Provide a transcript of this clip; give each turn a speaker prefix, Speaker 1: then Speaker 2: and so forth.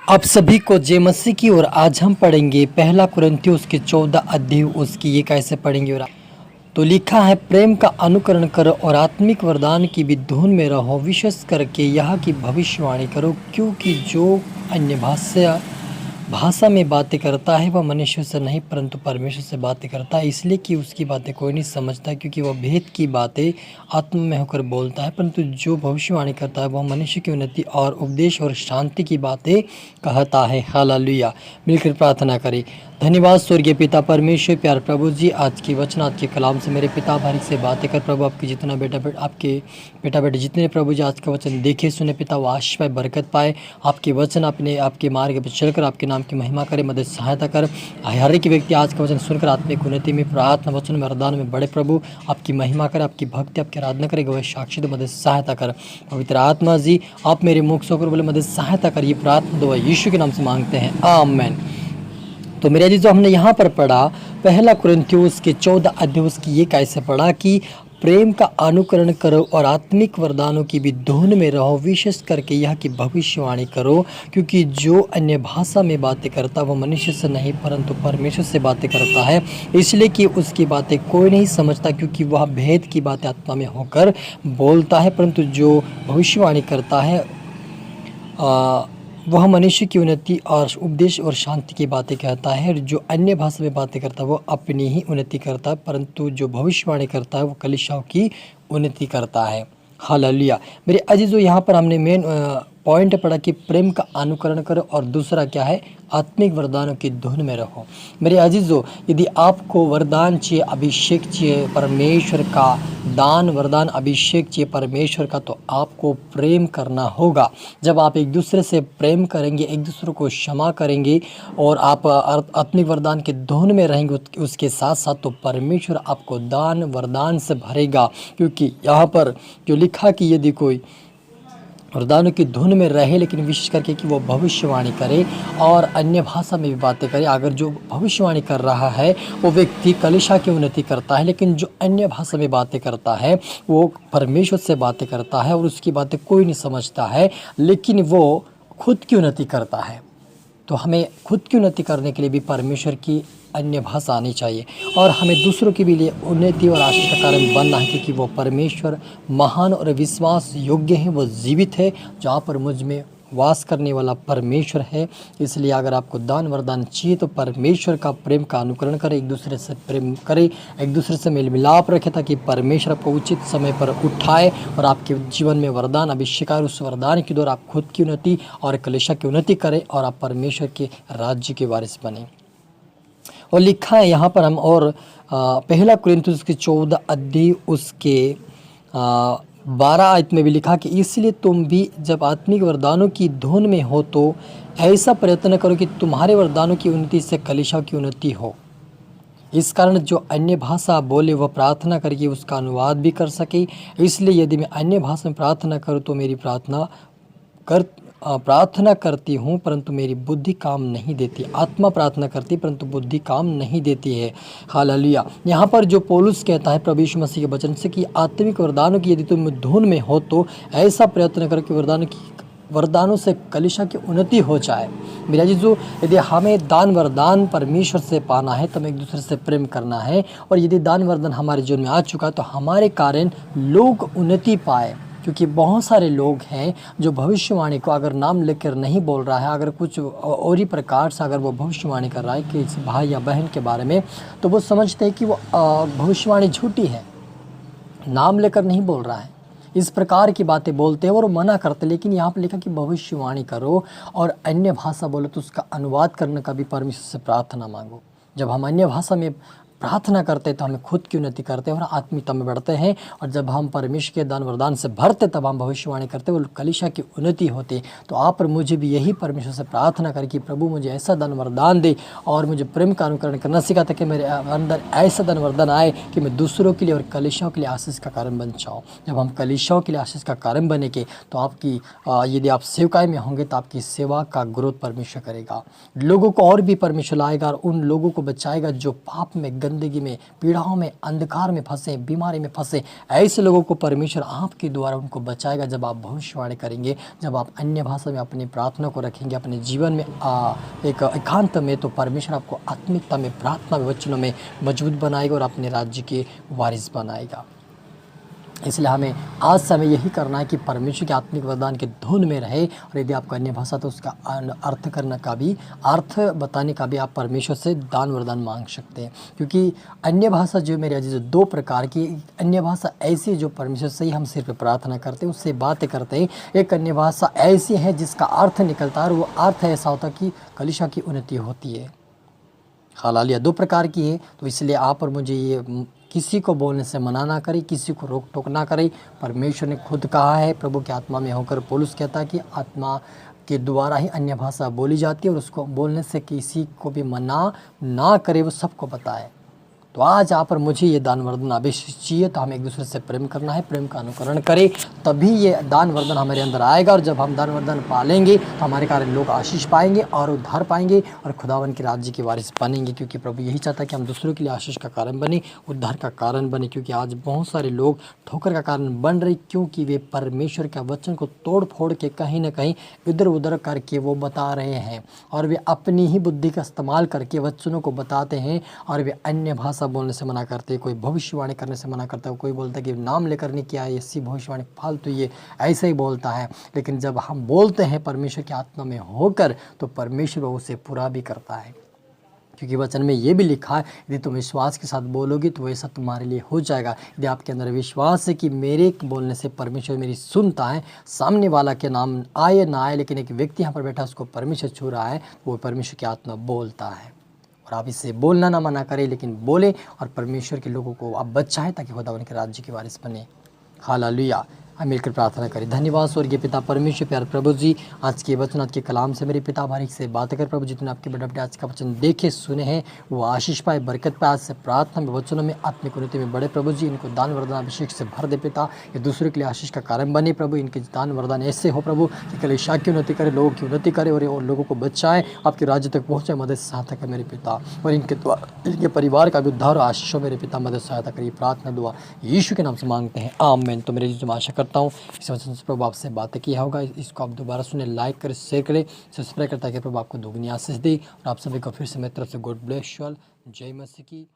Speaker 1: आप सभी को जय मसीह की। और आज हम पढ़ेंगे पहला कुरिन्थियों उसके 14 अध्याय उसकी ये कैसे पढ़ेंगे। और तो लिखा है, प्रेम का अनुकरण करो और आत्मिक वरदान की भी धुन में रहो, विशेष करके यह की भविष्यवाणी करो, क्योंकि जो अन्य भाषा में बातें करता है वह मनुष्य से नहीं परंतु परमेश्वर से बातें करता है, इसलिए कि उसकी बातें कोई नहीं समझता, क्योंकि वह भेद की बातें आत्मा में होकर बोलता है। परंतु जो भविष्यवाणी करता है वह मनुष्य की उन्नति और उपदेश और शांति की बातें कहता है। हालेलुया। मिलकर प्रार्थना करें। धन्यवाद स्वर्गीय पिता परमेश्वर, प्यार प्रभु जी, आज की वचन आज के कलाम से मेरे पिता भारी से बातें कर प्रभु। आपके जितना आपके बेटा बेटे जितने प्रभु जी आज का वचन देखे सुने पिता, वो आशीष पाए, बरकत पाए। आपके वचन अपने आपके मार्ग पर चलकर आपके नाम की महिमा करे, मदद सहायता कर। हर एक व्यक्ति आज का वचन सुनकर आत्मिक उन्नति में, प्रार्थना वचन में, वरदान में बढ़े प्रभु। आपकी महिमा करे, आपकी भक्ति आपकी आराधना करे, गवाह साक्षी दो, मदद सहायता कर। पवित्र आत्मा जी आप मेरे मुख से होकर बोले मदद सहायता कर। ये प्रार्थना दो यीशु के नाम से मांगते हैं, आमीन। तो मेरे जी जो हमने यहाँ पर पढ़ा पहला कुरिन्थियों के 14 अध्याय की ये कैसे पढ़ा कि प्रेम का अनुकरण करो और आत्मिक वरदानों की भी धुन में रहो, विशेष करके यह कि भविष्यवाणी करो, क्योंकि जो अन्य भाषा में बातें करता वो मनुष्य से नहीं परंतु परमेश्वर से बातें करता है, इसलिए कि उसकी बातें कोई नहीं समझता, क्योंकि वह भेद की बातें आत्मा में होकर बोलता है। परंतु जो भविष्यवाणी करता है वह मनुष्य की उन्नति और उपदेश और शांति की बातें कहता है। जो अन्य भाषा में बातें करता है वो अपनी ही उन्नति करता है, परंतु जो भविष्यवाणी करता है वो कलीसियाओं की उन्नति करता है। हालेलुया। मेरे अजीजों, यहाँ पर हमने मेन पॉइंट पढ़ा कि प्रेम का अनुकरण करो और दूसरा क्या है, आत्मिक वरदानों की धुन में रहो। मेरे अजीजों, यदि आपको वरदान चाहिए, अभिषेक चाहिए परमेश्वर का, दान वरदान अभिषेक चाहिए परमेश्वर का, तो आपको प्रेम करना होगा। जब आप एक दूसरे से प्रेम करेंगे, एक दूसरे को क्षमा करेंगे और आप आत्मिक वरदान के धुन में रहेंगे उसके साथ साथ, तो परमेश्वर आपको दान वरदान से भरेगा। क्योंकि यहाँ पर जो लिखा कि यदि कोई वरदानों की धुन में रहे, लेकिन विशेष करके कि वो भविष्यवाणी करे और अन्य भाषा में भी बातें करे। अगर जो भविष्यवाणी कर रहा है वो व्यक्ति कलीसिया की उन्नति करता है, लेकिन जो अन्य भाषा में बातें करता है वो परमेश्वर से बातें करता है और उसकी बातें कोई नहीं समझता है, लेकिन वो खुद की उन्नति करता है। तो हमें खुद की उन्नति करने के लिए भी परमेश्वर की अन्य भाषा आनी चाहिए और हमें दूसरों के भी लिए उन्नति और आशीष का कारण बनना है, क्योंकि वो परमेश्वर महान और विश्वास योग्य है, वो जीवित है, जहाँ पर मुझ में वास करने वाला परमेश्वर है। इसलिए अगर आपको दान वरदान चाहिए तो परमेश्वर का प्रेम का अनुकरण करें, एक दूसरे से प्रेम करें, एक दूसरे से मेल मिलाप रखें, ताकि परमेश्वर आपको उचित समय पर उठाए और आपके जीवन में वरदान अभिषेक आए। उस वरदान के द्वारा आप खुद की उन्नति और कलीसिया की उन्नति करें और आप परमेश्वर के राज्य के वारिस बने। और लिखा है यहाँ पर हम और पहला कुरिन्थियों के 14 अध्याय उसके 12 आयत में भी लिखा कि इसलिए तुम भी जब आत्मिक वरदानों की धुन में हो तो ऐसा प्रयत्न करो कि तुम्हारे वरदानों की उन्नति से कलीसिया की उन्नति हो। इस कारण जो अन्य भाषा बोले वह प्रार्थना करके उसका अनुवाद भी कर सके। इसलिए यदि मैं अन्य भाषा में प्रार्थना करूँ तो मेरी प्रार्थना करती हूँ परंतु मेरी बुद्धि काम नहीं देती। आत्मा प्रार्थना करती परंतु बुद्धि काम नहीं देती है। हालेलुया। यहाँ पर जो पौलुस कहता है प्रभु यीशु मसीह के वचन से कि आत्मिक वरदानों की यदि तुम धुन में हो तो ऐसा प्रयत्न करो कि वरदानों से कलीसिया की उन्नति हो जाए। मेरा जीजू, यदि हमें दान वरदान परमेश्वर से पाना है तो हमें एक दूसरे से प्रेम करना है, और यदि दान वरदान हमारे जीवन में आ चुका है तो हमारे कारण लोग उन्नति पाए। क्योंकि बहुत सारे लोग हैं जो भविष्यवाणी को अगर नाम लेकर नहीं बोल रहा है, अगर कुछ और ही प्रकार से अगर वो भविष्यवाणी कर रहा है किसी भाई या बहन के बारे में, तो वो समझते हैं कि वो भविष्यवाणी झूठी है, नाम लेकर नहीं बोल रहा है, इस प्रकार की बातें बोलते हैं और मना करते। लेकिन यहाँ पर लिखा कि भविष्यवाणी करो और अन्य भाषा बोलो तो उसका अनुवाद करने का भी परमेश्वर से प्रार्थना मांगो। जब हम अन्य भाषा में प्रार्थना करते तो हमें खुद की उन्नति करते हैं और आत्मिकता में बढ़ते हैं, और जब हम परमेश्वर के दान वरदान से भरते तब हम भविष्यवाणी करते और कलीसिया की उन्नति होती। तो आप और मुझे भी यही परमेश्वर से प्रार्थना करें कि प्रभु मुझे ऐसा दान वरदान दे और मुझे प्रेम का अनुकरण करना सिखा, ताकि मेरे अंदर ऐसा दान वरदान आए कि मैं दूसरों के लिए और कलीसियाओं के लिए आशीष का कारण बन जाऊँ। जब हम कलीसियाओं के लिए आशीष का कारण बनेंगे तो आपकी यदि आप सेवकाई में होंगे तो आपकी सेवा का ग्रोथ परमेश्वर करेगा, लोगों को और भी परमेश्वर लाएगा और उन लोगों को बचाएगा जो पाप में ज़िंदगी में पीड़ाओं में, अंधकार में फंसे, बीमारी में फंसे, ऐसे लोगों को परमेश्वर आपके द्वारा उनको बचाएगा जब आप भविष्यवाणी करेंगे, जब आप अन्य भाषा में अपनी प्रार्थना को रखेंगे अपने जीवन में एक एकांत में, तो परमेश्वर आपको आत्मिकता में, प्रार्थना में, वचनों में मजबूत बनाएगा और अपने राज्य के वारिस बनाएगा। इसलिए हमें आज से हमें यही करना है कि परमेश्वर के आत्मिक वरदान के धुन में रहे। और यदि आपको अन्य भाषा तो उसका अर्थ करने का भी, अर्थ बताने का भी आप परमेश्वर से दान वरदान मांग सकते हैं। क्योंकि अन्य भाषा जो मेरे अजीज 2 प्रकार की अन्य भाषा ऐसी है जो परमेश्वर से ही हम सिर पर प्रार्थना करते हैं, उससे बातें करते हैं। एक अन्य भाषा ऐसी है जिसका अर्थ निकलता है और वो अर्थ ऐसा होता है कि कलीसिया की उन्नति होती है। हालेलुया। 2 प्रकार की है। तो इसलिए आप और मुझे ये किसी को बोलने से मना ना करें, किसी को रोक टोक ना करें। परमेश्वर ने खुद कहा है, प्रभु की आत्मा में होकर पौलुस कहता है कि आत्मा के द्वारा ही अन्य भाषा बोली जाती है और उसको बोलने से किसी को भी मना ना करे, वो सबको बताए। तो आज आप और मुझे ये दान वरदान अवश्य चाहिए। तो हमें एक दूसरे से प्रेम करना है, प्रेम का अनुकरण करें, तभी ये दान वरदान हमारे अंदर आएगा। और जब हम दान वरदान पालेंगे तो हमारे कारण लोग आशीष पाएंगे और उद्धार पाएंगे और खुदावन के राज्य के वारिस बनेंगे। क्योंकि प्रभु यही चाहता है कि हम दूसरों के लिए आशीष का कारण बने, उद्धार का कारण बने। क्योंकि आज बहुत सारे लोग ठोकर का कारण बन रहे, क्योंकि वे परमेश्वर के वचन को तोड़ फोड़ के कहीं ना कहीं इधर उधर करके वो बता रहे हैं और वे अपनी ही बुद्धि का इस्तेमाल करके वचनों को बताते हैं और वे अन्य भाषा बोलने से मना करते हैं, कोई भविष्यवाणी करने से मना करता है, कोई बोलता है कि नाम लेकर नहीं किया है, ऐसी भविष्यवाणी फालतू, ये ऐसे ही बोलता है। लेकिन जब हम बोलते हैं परमेश्वर की आत्मा में होकर, तो परमेश्वर उसे पूरा भी करता है। क्योंकि वचन में ये भी लिखा है, यदि तुम विश्वास के साथ बोलोगे तो वैसा तुम्हारे लिए हो जाएगा। यदि आपके अंदर विश्वास है कि मेरे बोलने से परमेश्वर मेरी सुनता है, सामने वाला के नाम आए ना आए, लेकिन एक व्यक्ति यहाँ पर बैठा उसको परमेश्वर छू रहा है, वो परमेश्वर की आत्मा बोलता है। और आप इससे बोलना ना मना करें, लेकिन बोले और परमेश्वर के लोगों को आप बचाएं ताकि खुदावन के राज्य के वारिस बने। हालेलुया। हम मिलकर प्रार्थना करें। धन्यवाद स्वर्गीय पिता परमेश्वर प्यारे प्रभु जी, आज के वचन, आज के कलाम से मेरे पिता बारीक से बात कर प्रभु, जितने आपके बेटा बेटे आज का वचन देखे सुने हैं वो आशीष पाए, बरकत पाए। आज से प्रार्थना में, वचनों में, आत्मिक उन्नति में बढ़े प्रभु जी। इनको दान वरदान अभिषेक से भर दे पिता, ये दूसरे के लिए आशीष का कारण बने प्रभु। इनके दान वरदान ऐसे हो प्रभु कि कलीसिया की उन्नति करे, लोगों की उन्नति करे और लोगों को बचाए, आपके राज्य तक पहुँचे। मदद सहायता कर मेरे पिता, और इनके द्वारा इनके परिवार का भी उद्धार आशीष हो मेरे पिता, मदद सहायता करिए। प्रार्थना दुआ यीशु के नाम से मांगते हैं, आमीन। तो मेरी जो आशा करता हूँ इस वचन से प्रभु आपसे बातें किया होगा। इसको आप दोबारा सुने, लाइक करें, शेयर करें, सब्सक्राइब करता है प्रभु आपको दुगनी आशीष दे। और आप सभी को फिर से मेरी तरफ से गॉड ब्लेस यू ऑल। जय मसीह की।